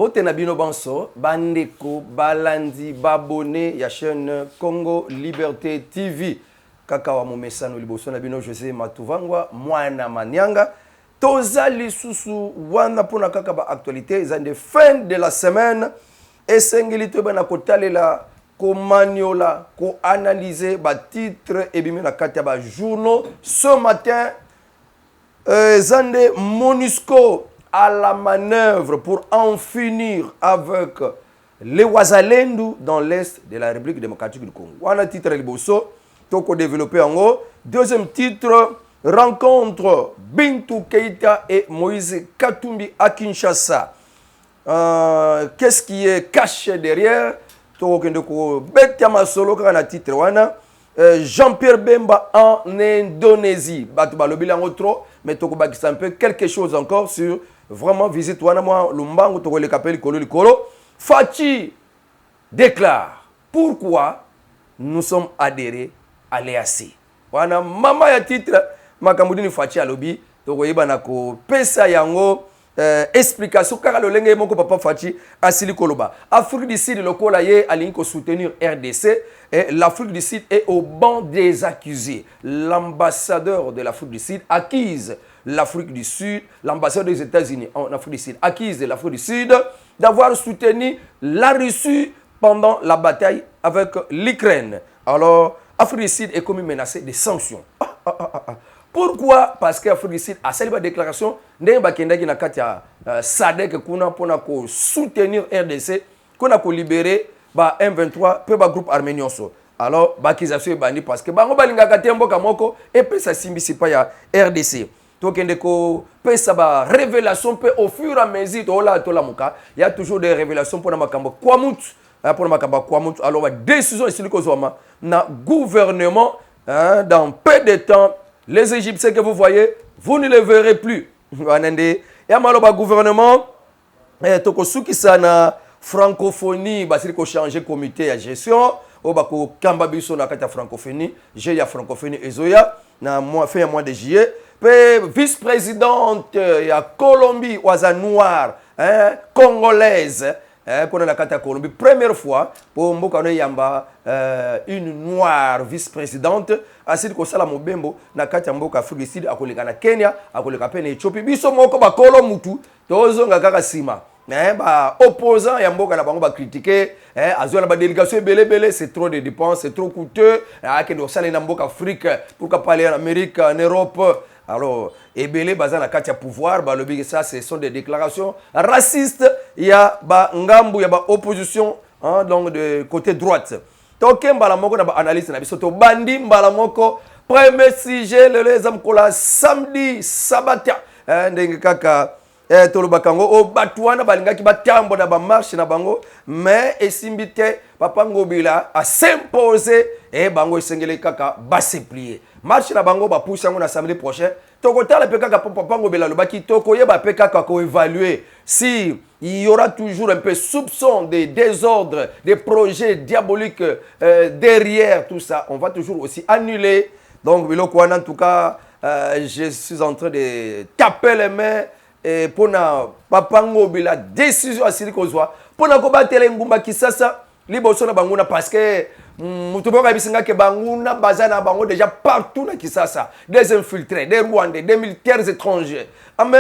Mbote na bino banso, bandeko, balandi, babone, ya chaîne Congo Liberté TV. Kaka wa momesano liboso na bino José Matuvangwa, mwana Manyanga. Toza lisusu wana pona kaka ba actualité, zande fin de la semaine. Esengeli to bana kotalela, ko maniola, ko analyser ba titre et bimi na kati ba journaux. Ce matin, zande MONUSCO à la manœuvre pour en finir avec les Ouazalendou dans l'est de la République démocratique du Congo. On a titre liboso, toko développé en haut. Deuxième titre, rencontre Bintou Keïta et Moïse Katumbi à Kinshasa. Qu'est-ce qui est caché derrière? Toko kendeko Betiama Solo kana titre wana. Jean-Pierre Bemba en Indonésie. Batu balobi lango trop, mais toko bakisa un peu quelque chose encore sur vraiment visite wana moi Lumbango toko le kapeli kolo likolo. Fachi déclare pourquoi nous sommes adhérés à l'EAC. Wana mama ya titre makamudini Fachi alobi toko yeba ko pesa yango explication kaka lolenge moko papa Fachi asili koloba. Afrique du Sud lokola ye alingi ko soutenir RDC et l'Afrique du Sud est au banc des accusés. L'ambassadeur de l'Afrique du Sud accuse l'Afrique du Sud, l'ambassadeur des États-Unis en Afrique du Sud accuse l'Afrique du Sud d'avoir soutenu la Russie pendant la bataille avec l'Ukraine. Alors, l'Afrique du Sud est comme menacée de sanctions. Pourquoi? Parce que l'Afrique du Sud a célébré la déclaration d'un bakendaki na katia SADC kuna pona ko soutenir RDC, kuna ko libérer ba M23 pe ba groupe arménien so. Alors bakization bandi parce que bango balinga katembo kamoko et pe sa simbisi pa ya RDC. Donc il y a révélation au fur et à mesure il y a toujours des révélations pour makambo kwamut alors la décision ici na gouvernement dans peu de temps les Égyptiens que vous voyez vous ne les verrez plus. Il y a un gouvernement tokosuki sana francophonie basili ko changer comité de gestion au bako kamba biso na kata francophonie j'ai ya francophonie ezoya na fin mois de juillet. Vice-présidente ya Colombie oaza noire congolaise qu'on a la carte Colombie première fois pour mboka no yamba une noire vice-présidente asili ko sala mobembo na kati mboka Afrique du Sud akoleka na Kenya akoleka pe na Ethiopie biso moko ba kolo mutu tozonga kaka sima ba opposant ya mboka na bango ba critiquer azwa na ba délégation belé c'est trop de dépenses c'est trop coûteux que do sala na mboka Afrique pourquoi parler en Amérique en Europe. Alors, Ebele Bazana Katia pouvoir, ça ce sont des déclarations racistes. Il y a Ngambu, il y a opposition donc de côté droite. Donc, Mbalamoko na analyse na biso to bandi Mbalamoko premier sujet les amkola samedi sabata ndenge kaka tolo bakango o batwana balingaki batambo na ba marche na bango mais esimbite papa Ngobila a s'imposer et bango esengele kaka ba se plier. Marche na bango ba pousse yango na samedi prochain. Tokotala pe kaka papa Ngobila lo baki toko yeba pe kaka ko évaluer si il y aura toujours un peu soupçon de désordre, des projets diaboliques derrière tout ça. On va toujours aussi annuler. Donc biloko en tout cas je suis en train de taper les mains et pour na papa Ngobila décision asili kozwa pour na ko batela ngumba kisasa liboso na banguna parce que mutuboka bisinga ke banguna bazana bango déjà partout na kisasa des infiltrés des Rwandais des militaires étrangers mais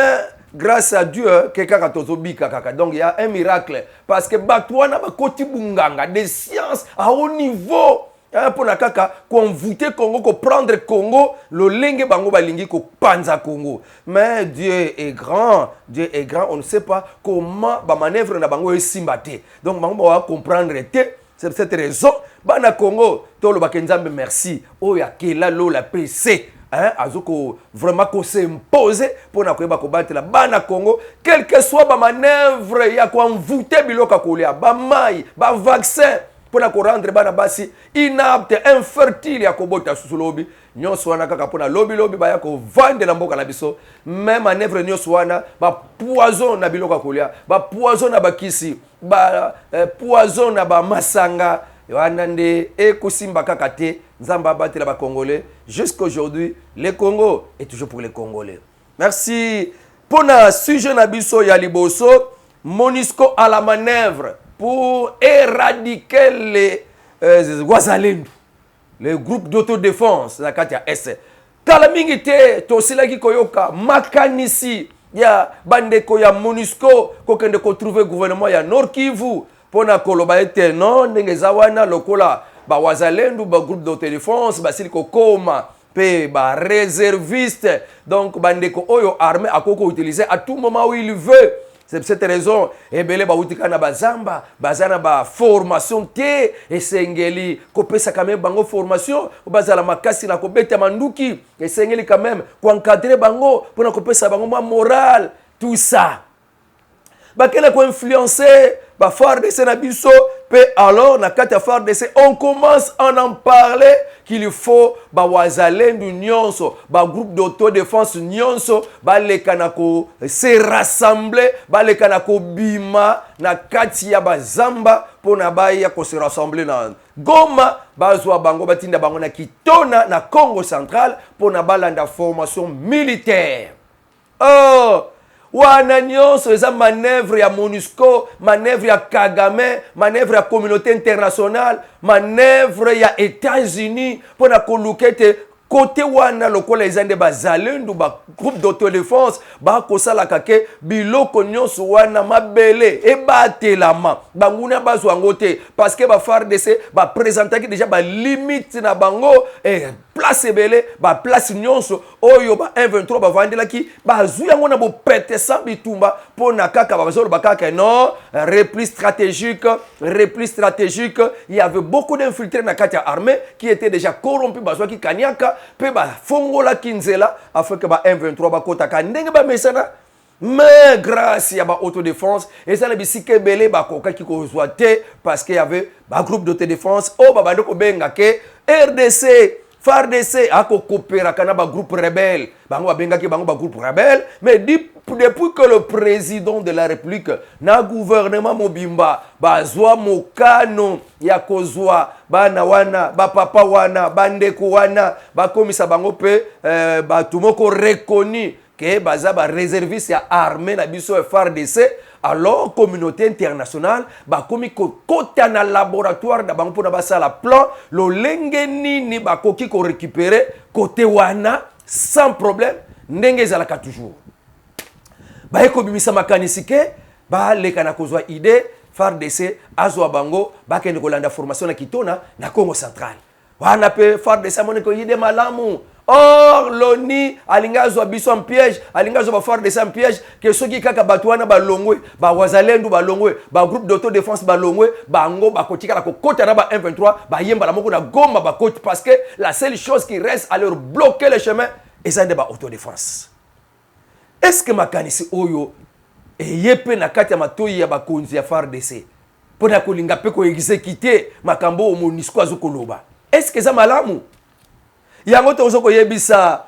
grâce à Dieu keka katozobika kaka donc il y a un miracle parce que batwana ba koti bunganga des sciences à haut niveau pour na kaka convoiter Congo ko prendre Congo le lenge bango balingi ko panza Congo mais Dieu est grand on ne sait pas comment ba manœuvre na bango esimbate donc bango va comprendre c'est pour cette raison bana Congo to lo bakenzambe merci oya kela lo la PC azoko vraiment ko s'imposer pour na koyeba ko battre la bana Congo quel que soit ba manœuvre ya ko envoûter biloka kolia ba mai ba vaccin pour na ko rendre bana basi inapte infertile ya kobota susulobi nyonso wana kaka pona lobi ba ya ko vendre na mboka na biso même manœuvre nyonso wana ba poison na biloka kolia ba poison na bakisi ba poison na ba masanga wana nde ekosimba kaka te nzamba batela ba congolais jusqu'aujourd'hui le Congo est toujours pour les Congolais. Merci pour na sujet na biso ya liboso MONUSCO à la manœuvre pour éradiquer les Wazalendo, les groupes d'autodéfense na kati ya S. Kala mingi te tosilaki koyoka makanisi ya bandeko ya MONUSCO kokende ko trouver gouvernement ya Nord Kivu pona koloba ete non ndenge za wana lokola ba Wazalendo ba groupe d'autodéfense basili kokoma pe ba réserviste, donc bandeko oyo armée akoko utiliser à tout moment où il veut. C'est pour cette raison, ebele ba utika na bazamba, bazana ba formation te, esengeli kopesa quand même bango formation, bazala makasi na kobeta manduki, esengeli quand même ko encadrer bango pour kopesa bango ma morale, tout ça. Bakela ko influencer ba FARDC na biso, pe alors na kati ya FARDC on commence à en parler qu'il faut ba Wazalendo nyonso, ba groupe d'autodéfense nyonso, ba lekana ko se rassembler, ba lekana ko bima na kati ya bazamba pona ba ya ko se rassembler na Goma, bazwa bango batinda bango na Kitona na Congo central pona balanda formation militaire. Oh, wana nyonso eza manœuvre ya MONUSCO, manœuvre ya Kagame, manœuvre ya communauté internationale, manœuvre ya États-Unis pour na kolukete côté wana lokola ezande bazalendo ba groupe d'autodéfense ba kosala kake biloko nyonso wana mabele e batelama banguna bazwa ngote parce que ba FARDC ba présenter déjà ba limite na bango et place ebele ba place nyonso oyo ba M23 ba vandelaki ba zuya ngona bo pete sa bitumba pona kaka ba bazolo bakaka non repli stratégique, il y avait beaucoup d'infiltrés na kati ya armée qui étaient déjà corrompus bazwa ki kanyaka pe ba fongola kinzela afin que ba M23 ba kotaka ndenge ba mesana. Mais grâce à la autodéfense, et ça, les belé ba koka qui kozwa te parce qu'il y avait un groupe d'autodéfense. Oh, bah, donc, bengake RDC, FARDC, a coopéré avec un groupe rebelle. Bango bengake bango ba groupe rebelle. Mais depuis que le président de la République, na gouvernement mobimba, bazwa mokano ya kozwa bana wana, ba papa wana, bandeko wana, ba komisa bango pe, ba tumoko reconnu. Que bazaba réserviste ya armée na biso FARDC, alors communauté internationale ba komi ko kota na laboratoire na bango pona basala plan lo lenge nini ba koki ko récupérer côté wana sans problème ndenge ezalaka toujours ba eko bimisa makanisi ke ba leka na kozwa idée FARDC azwa bango ba kende kolanda formation na Kitona na Congo central wana pe FARDC amone ko idée malamu. Or, l'ONI, alingazo biso en piège, alingazo ba FARDC en piège, que ceux qui kaka batouana ba longwe, ba Wazalendo ba longwe, ba groupe d'autodéfense ba longwe, ba ngo ba kotika la kokota na ba M23, ba yemba la moko na goma ba kote, parce que la seule chose qui reste à leur bloquer le chemin, et ça de ba autodéfense. Est-ce que makanisi oyo, et yepe na kati ya matoi ya ba konzi ya FARDC, pona kolinga pe ko exécuter makambo o MONUSCO azokoloba. Est-ce que ça malamu? Yango tozo ko yebisa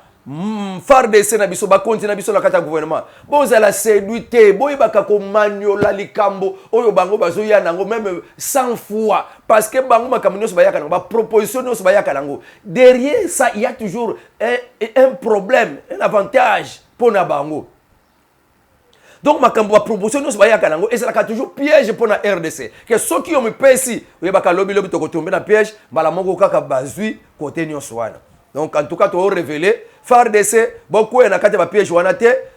FARDC na biso ba konti na biso na kata gouvernement boza la séduité boy baka ko maniola likambo oyo bango bazo ya nango même 100 fois parce que bango makambo nyonso bayaka nango ba proposition nyonso bayaka nango derrière ça il y a toujours un problème, un avantage pour na bango. Donc makambo ba proposition nyonso bayaka nango et ça la toujours piège pour na RDC que ceux qui ont me pesi oyebaka lobby to ko tomber na piège bala moko kaka bazui côté nyonso wana. Donc en tout cas, tu as révélé, FARDC, beaucoup de gens piège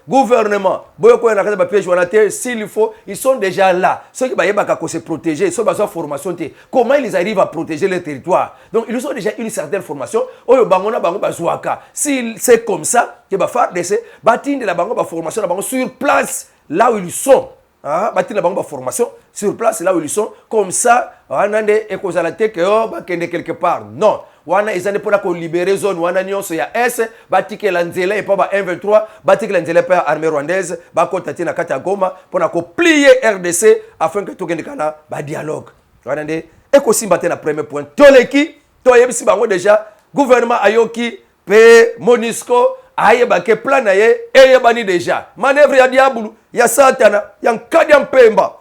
gouvernement, beaucoup de gens piège s'il faut, ils sont déjà là. Ceux qui vont se protéger, ceux qui ont formation, comment ils arrivent à protéger le territoire. Donc ils ont déjà une certaine formation. Si c'est comme ça, que FARDC, bâtir la formation sur place, là où ils sont. Bâtir la formation sur place, là où ils sont. Comme ça, on a des écosalate quelque part. Non. Wana izane pona ko libérer zone wana nyonso ya S batike la nzela et pas ba M23 batike la nzela pa armée rwandaise ba contacter na kata Goma pona ko plier RDC afin que tokende kana ba dialogue wana nde ekosimba te na premier point toleki to yebisi bango déjà gouvernement ayoki pe MONUSCO ayeba ke plan na ye eyebani déjà manœuvre ya diabulu ya satana ya nkadi ya mpemba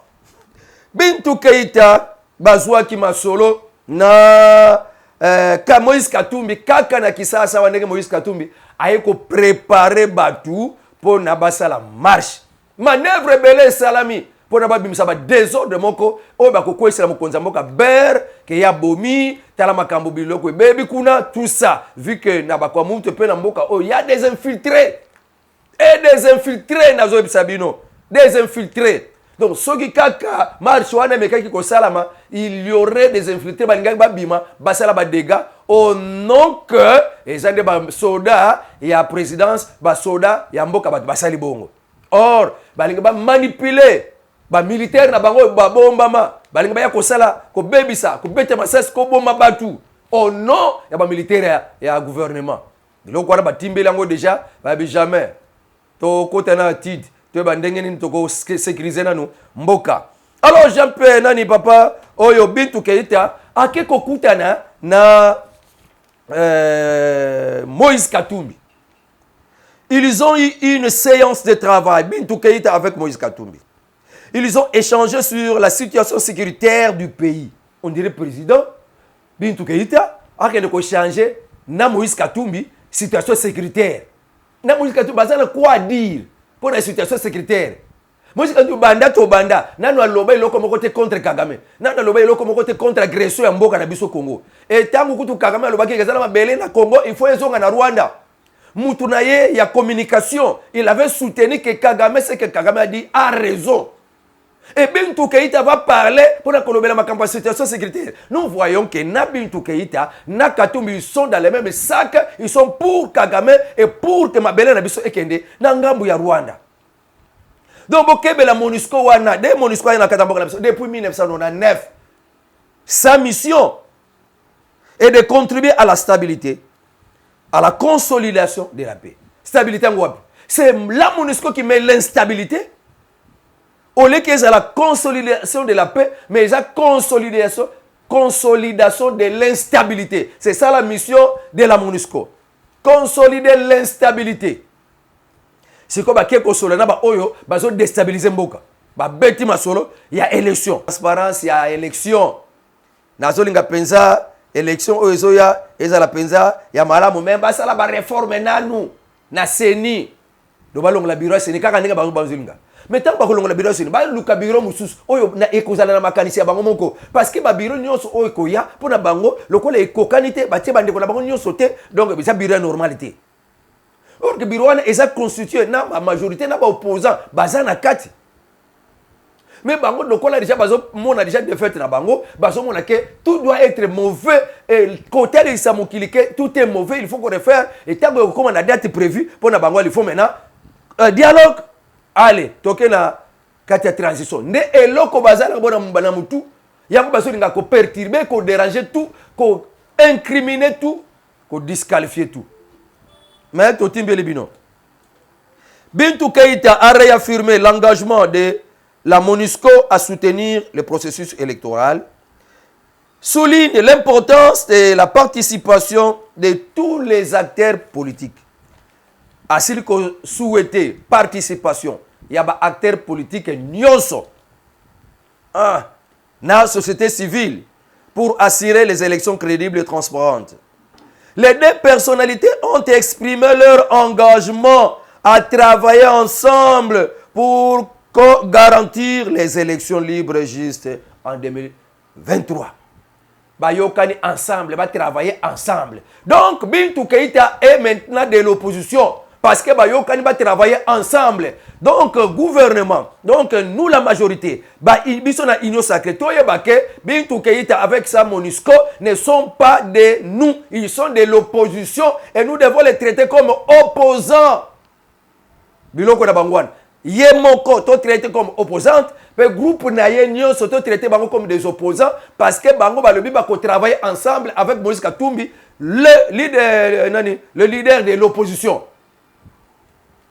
Bintou Keita bazwa ki masolo na ka Moïse Katumbi kaka na kisasa wanenge Moïse Katumbi ayeko préparer batu pour na basala marche manœuvre belé salami pour na ba bimisa ba désordre moko o ba ko kwesela mokonza mboka ber ke ya bomi tala makambo biloko bebi kuna tout ça vu que na ba kwa mutu pe na mboka o ya des infiltrés et des infiltrés nazo bisabino des infiltrés. Donc soki kaka marche wana mekaki ko salama il y aurait des infiltrés balingaki ba bima basala ba dégâts au nom que ezande ba soda ya présidence ba soda ya mboka ba basali bongo. Or balinga ba manipuler ba militaire na bango ba bombama balinga ba ya kosala ko bebisa ko beta masasi ko bomba batu au nom ya ba militaire ya gouvernement. Donc wana ba timbela ngo déjà ba bi jamais to kotana tid to ba ndenge nini to ko sécuriser nanu mboka. Alors Jean-Pierre nani papa oyo Bintou Keïta akeko kutana na Moïse Katumbi. Ils ont eu une séance de travail, Bintou Keïta avec Moïse Katumbi. Ils ont échangé sur la situation sécuritaire du pays. On dirait président, Bintou Keïta a changer na Moïse Katumbi, situation sécuritaire. Na Moïse Katumbi, ça quoi dire pour la situation sécuritaire? Moïse Katumbi, banda to banda, nanu aloba iloko moko te contre Kagame. Nanu aloba iloko moko te contre agression ya mboka na biso Congo. Et tangu kutu Kagame aloba ki kezala mabele na Congo, il faut ezonga na Rwanda. Moutunaye, il y a communication. Il avait soutenu que Kagame, c'est que Kagame a dit, a raison. Et Bintou Keïta va parler pour la situation sécuritaire. Nous voyons que na Bintou Keïta, na Katumbi, ils sont dans les mêmes sacs. Ils sont pour Kagame et pour que Mabele Nabiso Ekende, na ngambu ya Rwanda. Donc, la MONUSCO wana, des MONUSCO wana depuis 1999. Sa mission est de contribuer à la stabilité, à la consolidation de la paix. Stabilité en Guapi. C'est la MONUSCO qui met l'instabilité. Au lieu qu'il y ait la consolidation de la paix, mais il y a consolidation de l'instabilité. C'est ça la mission de la MONUSCO. Consolider l'instabilité. C'est comme si on a déstabilisé Mboka. Il y a élection. Transparence, il y a élection. Nazolinga penza élection ozoya ezala penza ya malamu même basala ba réforme nanu na seni do balonga la bureau seni kaka ndenge bango banzolinga mais tant ba kolonga la bureau seni ba luka bureau mususu oyo na ekozala na makanisi ya bango moko parce que ba bureau nyonso oyo koya pona bango lokola ekokanité ba tie bandeko na bango nyonso te donc bisa bureau normalité. Or que bureau wana eza constitué na ba majorité na ba opposant baza na kati. Mais bango lokola déjà bazo mona déjà défaite na bango bazo mona que tout doit être mauvais et côté de Samokilike tout est mauvais, il faut qu'on refaire et tant que comme on a date prévue pour na bango il faut maintenant dialogue. Allez toke na kati ya transition ne eloko bazala bona mbana mutu yango bazo linga ko perturber ko déranger tout ko incriminer tout ko disqualifier tout. Mais totimbe le bino Bintou Keïta a réaffirmé l'engagement de la MONUSCO à soutenir le processus électoral, souligne l'importance de la participation de tous les acteurs politiques. À ce qu'on souhaitait participation, il y a des acteurs politiques nyonso. Dans la société civile pour assurer les élections crédibles et transparentes. Les deux personnalités ont exprimé leur engagement à travailler ensemble pour garantir les élections libres et justes en 2023. Bayokani ensemble, va travailler ensemble. Donc, Bintou Keïta est maintenant de l'opposition parce que Bayokani va travailler ensemble. Donc, gouvernement, donc nous la majorité, ils sont dans l'union sacrée. Bintou Keïta avec sa MONUSCO ne sont pas de nous, ils sont de l'opposition et nous devons les traiter comme opposants. Biloko na bangwan. Yemoko to traité comme opposante, mais groupe naye nyo soto traité bango comme des opposants parce que bango balobi ba ko travailler ensemble avec Moïse Katumbi, le leader de l'opposition.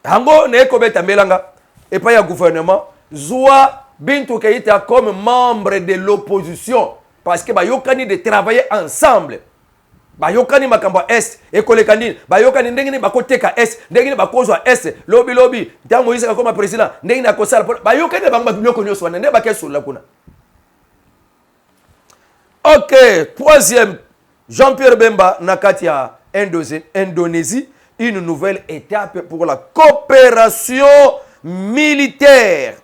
Hango ne ko beta melanga et pas ya gouvernement, zoa Bintou Keïta comme membre de l'opposition parce que ba yokani de travailler ensemble. Bayokani makamba est ekolekani bayokani ndengeni bakoteka est ndengeni bakozwa est lobi ntango Moïse comme président ndengeni akosala bayokani bango biloko nyonso wana ndenge bakesola kuna. OK, troisième, Jean-Pierre Bemba nakati ya Indonésie, une nouvelle étape pour la coopération militaire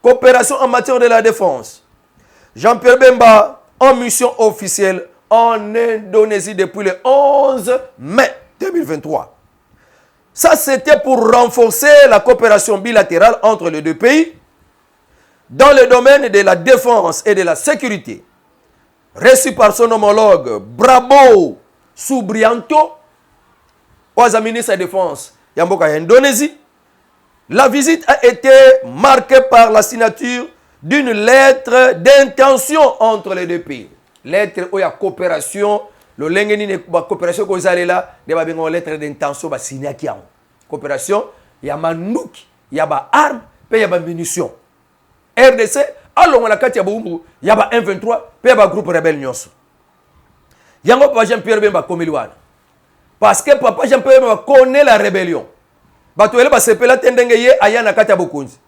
coopération en matière de la défense. Jean-Pierre Bemba en mission officielle en Indonésie depuis le 11 mai 2023. Ça, c'était pour renforcer la coopération bilatérale entre les deux pays dans le domaine de la défense et de la sécurité. Reçu par son homologue Brabo Subianto, au ministre de la Défense Yamboka Indonésie, la visite a été marquée par la signature d'une lettre d'intention entre les deux pays. Lettre où il y a coopération, le lengeni la coopération que vous allez là, il y a une lettre d'intention qui signé qui a coopération, il y a manouki, il y a armes, il y a munitions. RDC, alors on a quatre il y a M23, il y a groupe rebelle nyonso. Yango papa Jean-Pierre Bemba komeliwana. Parce que papa Jean-Pierre Bemba connaît la rébellion. Batoele ba sepela tendenge ye aya na kati ya bokonzi.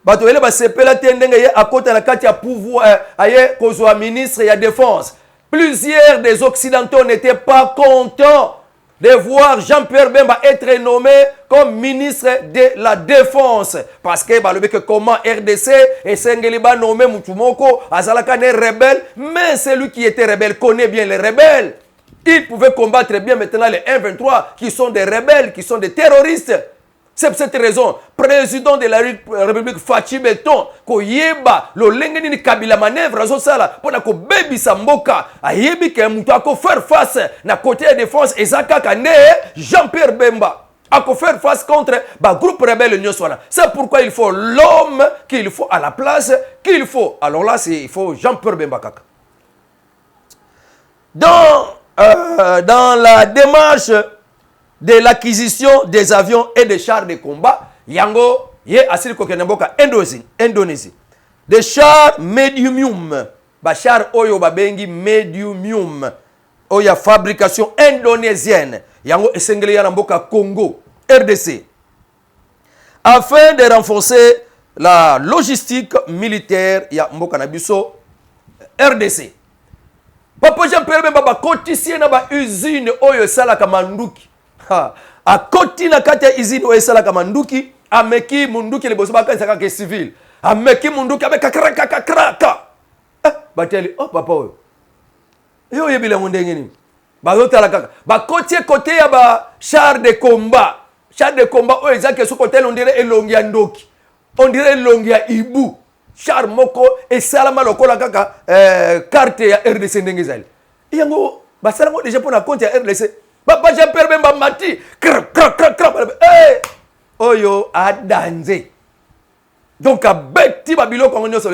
Batoele ba sepela tendenge ye akota na kati ya pouvoir aye kozwa ministre ya défense. Plusieurs des occidentaux n'étaient pas contents de voir Jean-Pierre Bemba être nommé comme ministre de la Défense. Parce que bah, que comment RDC et Sengeliba nommé Moutumoko, Azalaka n'est rebelle, mais celui qui était rebelle connaît bien les rebelles. Il pouvait combattre bien maintenant les M23 qui sont des rebelles, qui sont des terroristes. C'est pour cette raison, président de la République Fachi Beton, Koyeba, le Lengeni Kabila manœuvre, Azosala, pour que baby Samboka, Ayebi ke Moutako faire face na côté de défense, Ezaka Kane, Jean-Pierre Bemba, à faire face contre le groupe rebelle Nyoswana. C'est pourquoi il faut l'homme qu'il faut à la place qu'il faut. Alors là, il faut Jean-Pierre Bemba Kaka. Dans la démarche de l'acquisition des avions et des chars de combat, Yango, yé asili kokenemboka Indonésie. Des chars medium, ba chars oyo babengi medium, oya fabrication indonésienne. Yango esengeli ya mboka Congo, RDC. Afin de renforcer la logistique militaire ya mboka nabiso RDC. Papa Jean-Pierre Bemba ba kotisie na ba usine oyo sala kamanduki. A koti na kati ya izini oyo esalaka manduki, ameki munduki liboso bakanisaka ke civil. Ameki munduki ameka kraka. Bateli, oh papa oyo. Yo yebile ndenge nini? Bazotala kaka. Ba koti côté ya ba char de combat. Char de combat oyo ezaki so côté on dirait elongi ya ndoki. On dirait elongi ya ibu. Char moko esalama lokola kaka carte ya RDC ndenge ezali. Yango basalango déjà pour na compte ya RDC. Papa Jean-Pierre Bemba mati. Hey! Oyo adanze. Donc a beti ba biloko ngonyo so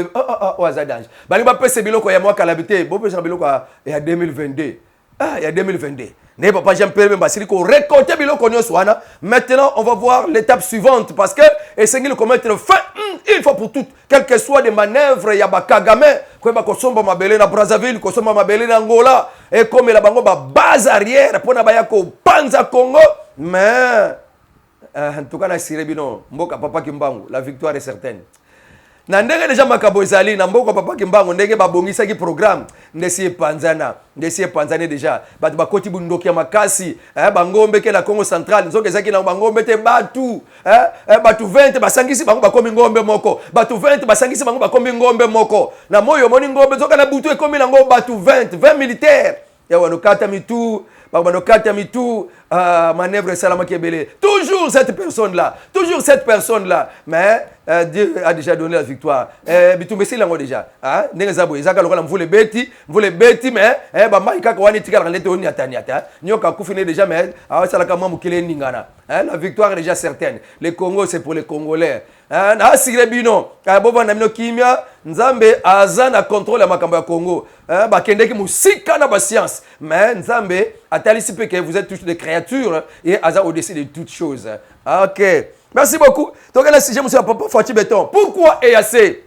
azadange. Bali ba pese biloko ya mwaka labité, bo pese biloko ya 2022. Ah, il y a 2022. Ne papa Jean-Pierre Bemba sili ko récolter biloko nyo swana. Maintenant, on va voir l'étape suivante parce que essayer de commettre fin une fois pour toutes, quelles que soient des manœuvres ya ba Kagame, ko ba kosomba mabele na Brazzaville, kosomba mabele na Angola et comme la bango ba base arrière pour na ba ya ko panza Congo, mais en tout cas na Sirebino, mboka papa Kimbangu, la victoire est certaine. Na ndenge deja makabo ezali na mboko papa Kimbangu ndenge babongisaki programme ndesi panzana deja batu bakoti bundoki ya makasi bangombe ke la Congo centrale nzoke ezaki na bangombe te batu batu 20 basangisi bango bakomi ngombe moko batu 20 basangisi bango bakomi ngombe moko na moyo moni ngombe nzoka na butu ekomi nango batu 20 militaires ya wanokata mitu manœuvre salama kebele. Toujours cette personne là, mais Dieu a déjà donné la victoire. Bitumbesi lango déjà. Ndenge zabo ezaka lokola mvule beti mais ba maika ko wani tikala lete oni atani ata. Nyoka kufine déjà mais salaka mwa mukile ningana. La victoire est déjà certaine. Le Congo c'est pour les Congolais. Na Sirebino, boba na mino kimia, Nzambe azana contrôle ya makambo ya Congo. Ba kendeki musika na ba science. Mais Nzambe atalisi pe que vous êtes tous des créatures et aza au-dessus de toutes choses. OK. Merci beaucoup. Donc là si je me suis papa Fachi Beton. Pourquoi EAC?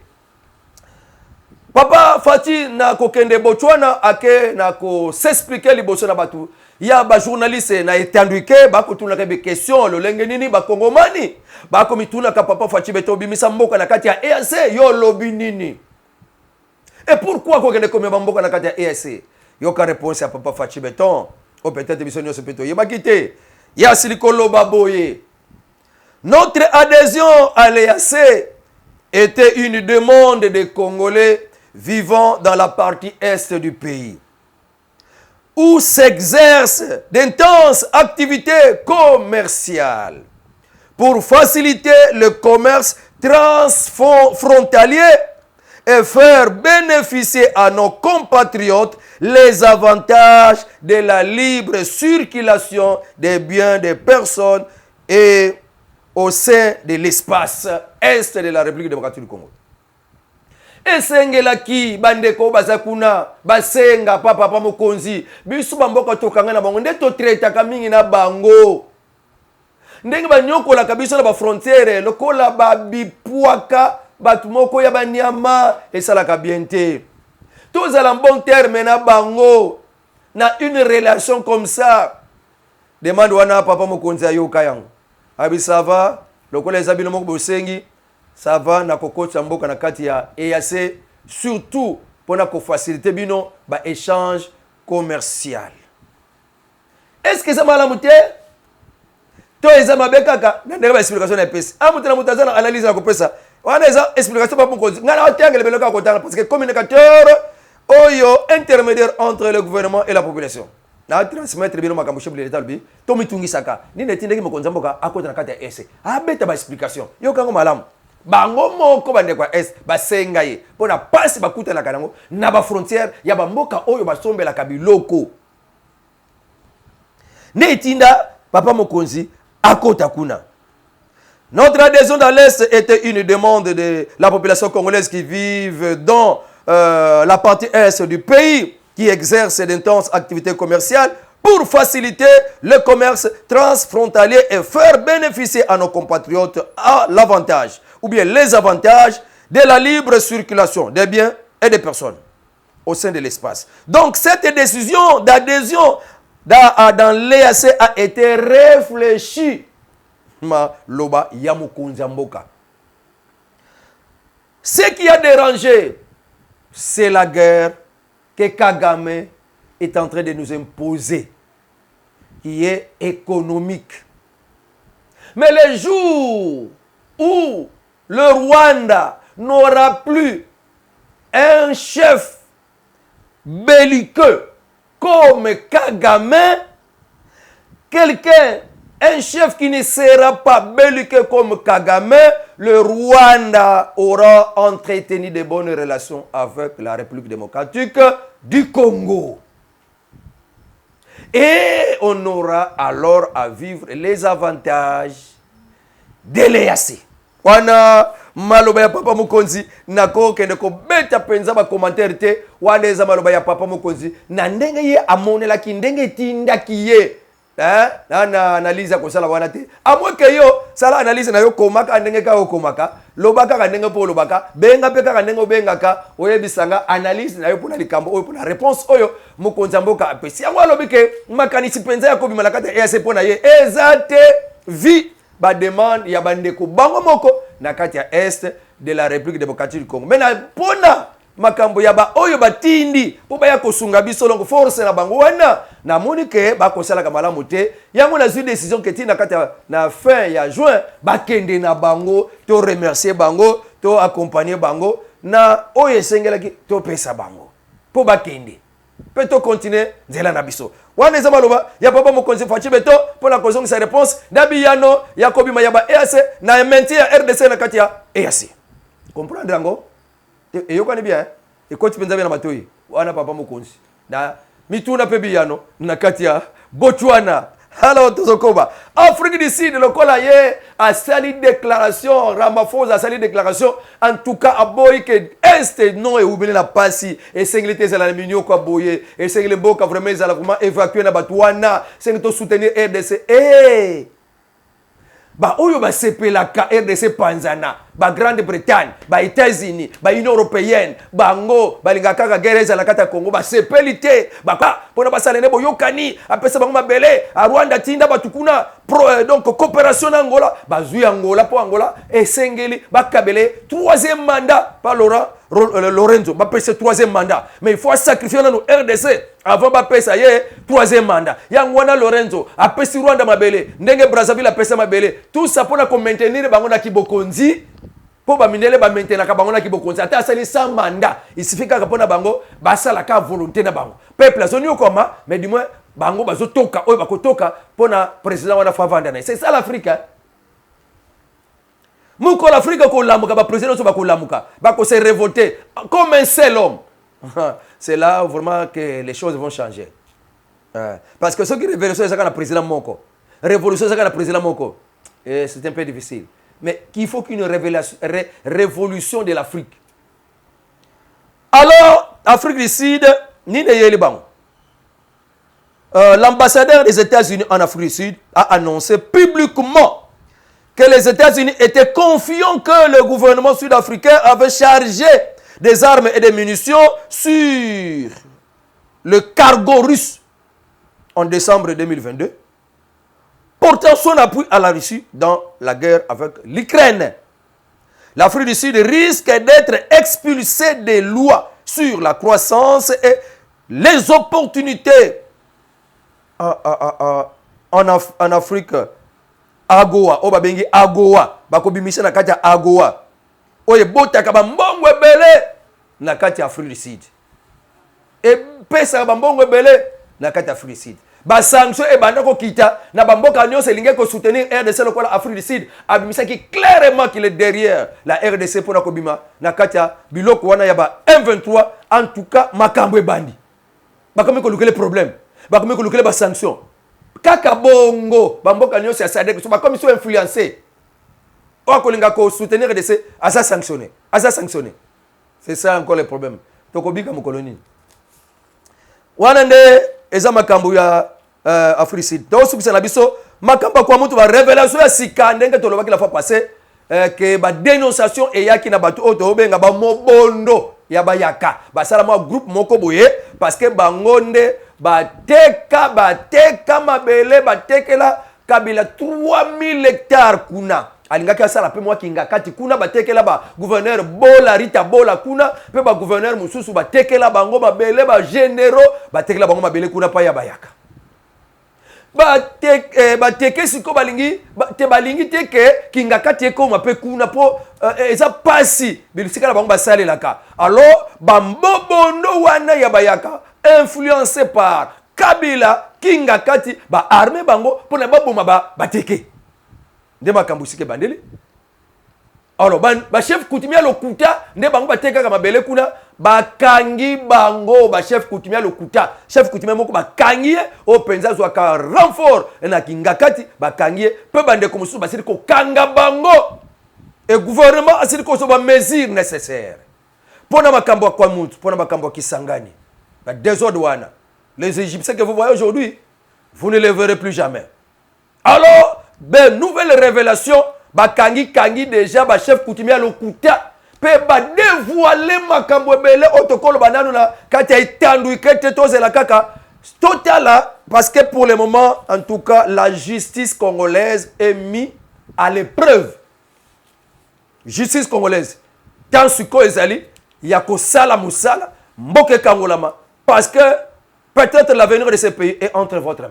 Papa Fachi na kokende Botswana ake na ko s'expliquer liboso na batu. Ya ba journaliste na etanduike ba ko tuna kebe question lo lenge nini ba kongomani. Ba ko mituna ka papa Fachi Beton bimisa mboka na kati ya EAC yo lobi nini. Et pourquoi kokende comme mboka na kati ya EAC? Yo ka réponse à papa Fachi Beton. Ou peut-être bisonyo se peto. Yeba kité. Ya silikolo baboye. Notre adhésion à l'EAC était une demande des Congolais vivant dans la partie est du pays, où s'exercent d'intenses activités commerciales pour faciliter le commerce transfrontalier et faire bénéficier à nos compatriotes les avantages de la libre circulation des biens des personnes et au sein de l'espace est de la République démocratique du Congo. Esengelaki bandeko bazakuna basenga papa mokonzi biso bamboka tokanga na bango nde to traitaka mingi na bango ndenge banyokola kabisa na ba frontière lokola babipwaka batu moko ya banyama esalaka bien te tozala bon terme na bango na une relation comme ça demande wana papa mokonzi ayoka yango abi ça va lokola ezabino moko bosengi ça va na kokotsa mboka na kati ya EAC surtout pour na faciliter bino ba échange commercial. Est-ce que ça malamu te to eza mabekaka na ndenge ba explication na pesa amutu na mutazana analyse na kopesa wana eza explication pa mokonzi ngana otengele beloka kotana parce que communicateur oyo intermédiaire entre le gouvernement et la population na transmettre bino makambo chef de l'état bi to mitungisaka ni netindeki mokonzi mboka akota na kati ya EAC abeta ba explication yo kango malamu bango moko bande kwa est basenga ye pona pasi bakuta na kanango na ba frontière ya bamboka oyo basombela kabiloko netinda papa mokonzi akota kuna. Notre adhésion dans l'est était une demande de la population congolaise qui vit dans la partie est du pays, qui exerce d'intenses activités commerciales pour faciliter le commerce transfrontalier et faire bénéficier à nos compatriotes à l'avantage ou bien les avantages de la libre circulation des biens et des personnes au sein de l'espace. Donc cette décision d'adhésion dans l'EAC a été réfléchie. Ce qui a dérangé, c'est la guerre que Kagame est en train de nous imposer, qui est économique. Mais le jour où le Rwanda n'aura plus un chef belliqueux comme Kagame, un chef qui ne sera pas belliqueux comme Kagame, le Rwanda aura entretenu de bonnes relations avec la République démocratique du Congo. Et on aura alors à vivre les avantages de l'EAC. Wana maloba ya papa mokonzi nako kende ko beta penza ba commentaire te wana eza maloba ya papa mokonzi na ndenge ye amonela ki ndenge tinda kiye na analyse ko sala wana te amweke yo sala analyse na yo komaka ndenge ka komaka lobaka ka ndenge po lobaka benga pe ka ndenge obengaka oyebisanga analyse na yo pona likambo oyo pona réponse oyo mokonzi mboka apesi yango alobike makanisi penza ya ko bimala kata EAC pona ye ezate vi ba demande ya bandeko bango moko na kati ya est de la République démocratique du Congo. Mais na pona makambo ya ba oyo batindi po ba ya kosunga biso longo force na bango wana na monike ba kosala ka malamu te yango na zui décision ke tina kati na fin ya juin ba kende na bango to remercier bango to accompagner bango na oyo esengelaki to pesa bango po ba kende peut to continuer nzela na biso wana eza maloba ya papa mokonzi fachi beto pour la kozonga sa réponse dabiyano ya kobima ya ba EAC na menti ya RDC na kati ya EAC comprendre ngo e yokani bien e koti penza na matoi wana papa mokonzi na mituna pe biyano na kati ya Botswana. Alors tozokoba Afrique du Sud lokola ye a sali déclaration Ramaphosa a sali déclaration en tout cas a boy que est non et oubeli na pasi et singlité za la minyo kwa boye et single boka vraiment za la vraiment évacuer na Botswana c'est to soutenir RDC ba oyo ba sepelaka RDC Panzana ba Grande-Bretagne ba États-Unis ba Union européenne bango balingaka ka guerre za la kata Congo ba sepelité ba pona basalene boyokani apesa bango mabele a Rwanda tinda batukuna donc coopération na Angola bazui Angola po Angola esengeli bakabele troisième mandat par Lorenzo ba pesa troisième mandat mais il faut sacrifier na RDC avant ba pesa ye troisième mandat yangwana Lorenzo apesi Rwanda mabele ndenge Brazzaville apesa mabele tout ça pour na maintenir bango na kibokonzi pour bamindele ba maintenir ka bango na ki bokonza ata sali sans mandat il suffit ka pona bango basala ka volonté na bango peuple azoni okoma mais du moins bango bazotoka oyo bakotoka pona président wana favanda na c'est ça l'Afrique hein? Mouko l'Afrique ko lamuka ba président so ba ko lamuka ba ko se révolter comme un seul homme. C'est là vraiment que les choses vont changer. Parce que ce qui révolution c'est quand le président Moko. Révolution c'est quand le président Moko. Et c'est un peu difficile. Mais qu'il faut qu'une révolution de l'Afrique. Alors, Afrique du Sud, ni ne yeli bango. L'ambassadeur des États-Unis en Afrique du Sud a annoncé publiquement que les États-Unis étaient confiants que le gouvernement sud-africain avait chargé des armes et des munitions sur le cargo russe en décembre 2022, portant son appui à la Russie dans la guerre avec l'Ukraine. L'Afrique du Sud risque d'être expulsée des lois sur la croissance et les opportunités en Afrique. AGOA, o babengi AGOA, bakobimisha na kati ya AGOA. Oye botaka ba mbongo ebele na kati ya Afrique du Sud. E pesa ba mbongo ebele na kati ya Afrique du Sud. Ba sanction e banda ko kita na ba mboka nyonso elingi ko soutenir RDC lokola Afrique du Sud. Abimisa ki clairement qu'il est derrière la RDC pour na kobima na kati ya biloko wana ya ba M23 en tout cas makambo ebandi. Bakomi ko lukele problème. Bakomi ko lukele ba sanction. Kaka bongo bamboka nyonso ya SADC so bakomi so influencé o kolinga ko soutenir RDC asa sanctionné c'est ça encore le problème tokobika mo colonie wana nde eza makambo ya Afrique Sud to subisa na biso makambo kwa mutu ba révélation ya sika ndenge tolobaki la fois passée que ba dénonciation e yaki na batu oto benga ba mobondo ya bayaka basala mo groupe moko boye parce que bangonde bateka mabele batekela kabila 3000 hectares kuna alingaki asala pe mwa kinga kati kuna batekela ba gouverneur Bola Rita Bola kuna pe ba gouverneur mususu batekela bango mabele ba généraux batekela bango mabele kuna pa ya bayaka bateke siko balingi te balingi teke kinga kati ekoma pe kuna po eza pasi bilisika na bango basalelaka alors bambobondo wana ya bayaka influencé par Kabila kinga kati ba armée bango pona baboma bateke nde makambo sike bandeli alors ba chef coutumier lokuta nde bango bateka kama bele kuna bakangi bango ba chef coutumier lokuta chef coutumier moko bakangi o penza zo ka renfort na kinga kati bakangi pe bande ko musu basiri ko kanga bango et gouvernement asiri ko so ba mesures nécessaires pona makambo kwa mutu pona makambo kisangani ba désordre wana les Égyptiens que vous voyez aujourd'hui vous ne les verrez plus jamais alors ben nouvelle révélation bakangi déjà ba chef coutumier lokuta pe ba dévoiler makambo ebele otokolo bananu na kati etandu ikete tozela kaka total parce que pour le moment en tout cas la justice congolaise est mise à l'épreuve justice congolaise tant suko ezali ya ko sala musala mboke kangolama parce que peut-être l'avenir de ce pays est entre votre main.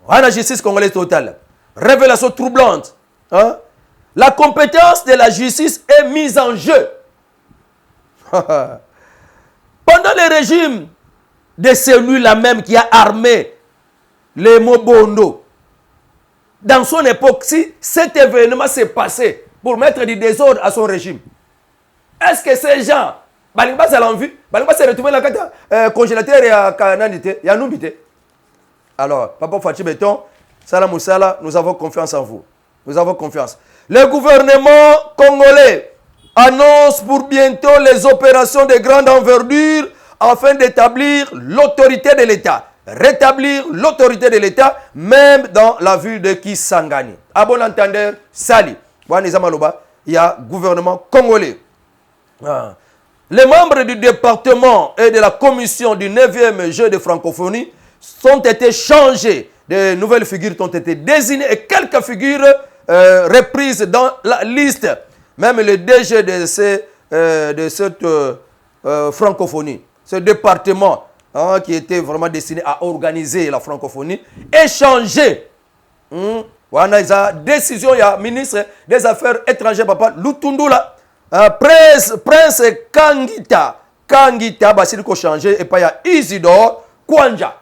La justice congolaise totale. Révélation troublante. Hein? La compétence de la justice est mise en jeu. Pendant le régime de celui-là même qui a armé les Mobondo, dans son époque, si cet événement s'est passé pour mettre du désordre à son régime, est-ce que ces gens, Balingba ça l'envie, Balingba s'est retrouvé dans le congélateur et à Kananité, il y a Noubité. Alors, Papa Fachi Béton, Salam Moussala, nous avons confiance en vous. Nous avons confiance. Le gouvernement congolais annonce pour bientôt les opérations de grande envergure afin d'établir l'autorité de l'État. Rétablir l'autorité de l'État, même dans la ville de Kisangani. À bon entendeur, Sali. Il y a gouvernement congolais. Les membres du département et de la commission du 9e jeu de francophonie ont été changés. De nouvelles figures ont été désignées et quelques figures reprises dans la liste. Même le DG de cette francophonie, ce département qui était vraiment destiné à organiser la francophonie, est changé. wana eza décision ya ministre des affaires étrangères papa Lutundula prince Kangita basili ko changer et pas ya Isidore Kwanja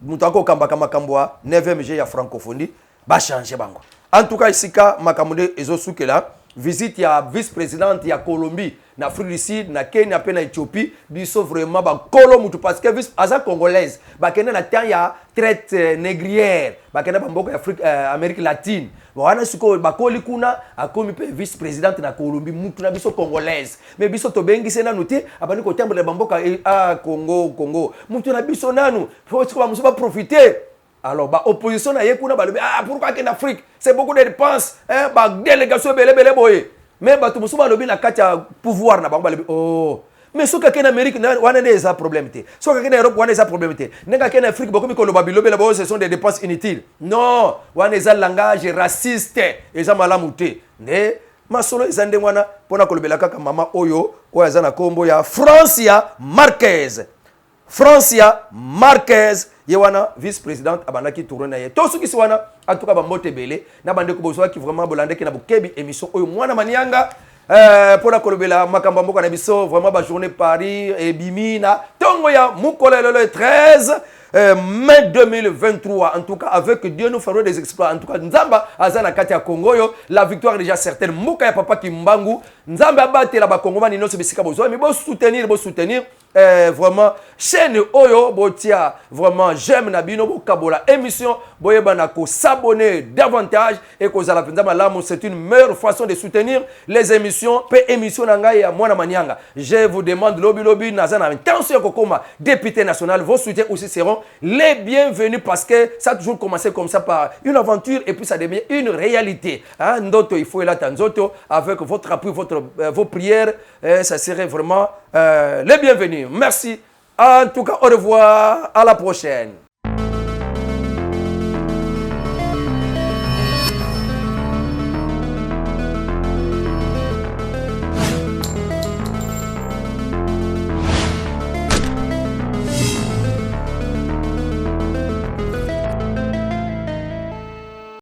mutako kambaka makambo 9e G ya francophonie ba changer bango en tout cas isika makamode ezosukela visite ya vice-présidente ya Colombie na Afrique du Sud na Kenya pe na Éthiopie biso vraiment ba kolo mutu parce que vice aza congolaise ba kena na temps ya traite négrière ba kena ba mboka ya Afrique Amérique latine wana siko ba koli kuna akomi pe vice-présidente na Colombie mutu na biso congolaise mais biso to bengi sena nuti abani ko tembo ba mboka Congo mutu na biso nanu faut que ba muso ba profiter. Alors, bah, opposition na ye kuna balobi pourquoi qu'en Afrique c'est beaucoup de dépenses hein bah délégation belé boye mais bah tout muso balobi na katia pouvoir na bango balobi oh mais soka qu'en Amérique wana des problème té soka qu'en Europe wana des problème té nenga qu'en Afrique beaucoup mi koloba bilobe la ce sont des dépenses inutiles non wana des langage raciste eza malamu té ne masolo ezande wana pona kolobela kaka mama oyo oya na kombo ya Francia Marquez Yewana vice-présidente abandaki tourner ye to suki siwana atuka ba mbote belé na bande ko bozwa ki vraiment bolande ki na bukebi émission oyo mwana manianga pour la kolobela makamba mboka na biso vraiment ba journée Paris et bimina tongo ya mukolelo le 13 mai 2023 en tout cas avec Dieu nous ferons des exploits en tout cas nzamba azana kati ya Congo yo la victoire est déjà certaine muka ya papa Kimbangu nzamba abatela ba Congo mani noso bisika bozwa mais bo soutenir vraiment chaîne oyo botia vraiment j'aime na bino bo kabola émission boyebana ko s'abonner davantage et ko zala penza malamu c'est une meilleure façon de soutenir les émissions pe émission na ngai ya mwana manianga je vous demande lobi nazana intention kokoma député national vos soutiens aussi seront les bienvenus parce que ça a toujours commencé comme ça par une aventure et puis ça devient une réalité hein ndoto il faut la tanzoto avec votre appui vos prières ça serait vraiment les bienvenus. Merci. En tout cas, au revoir. À la prochaine.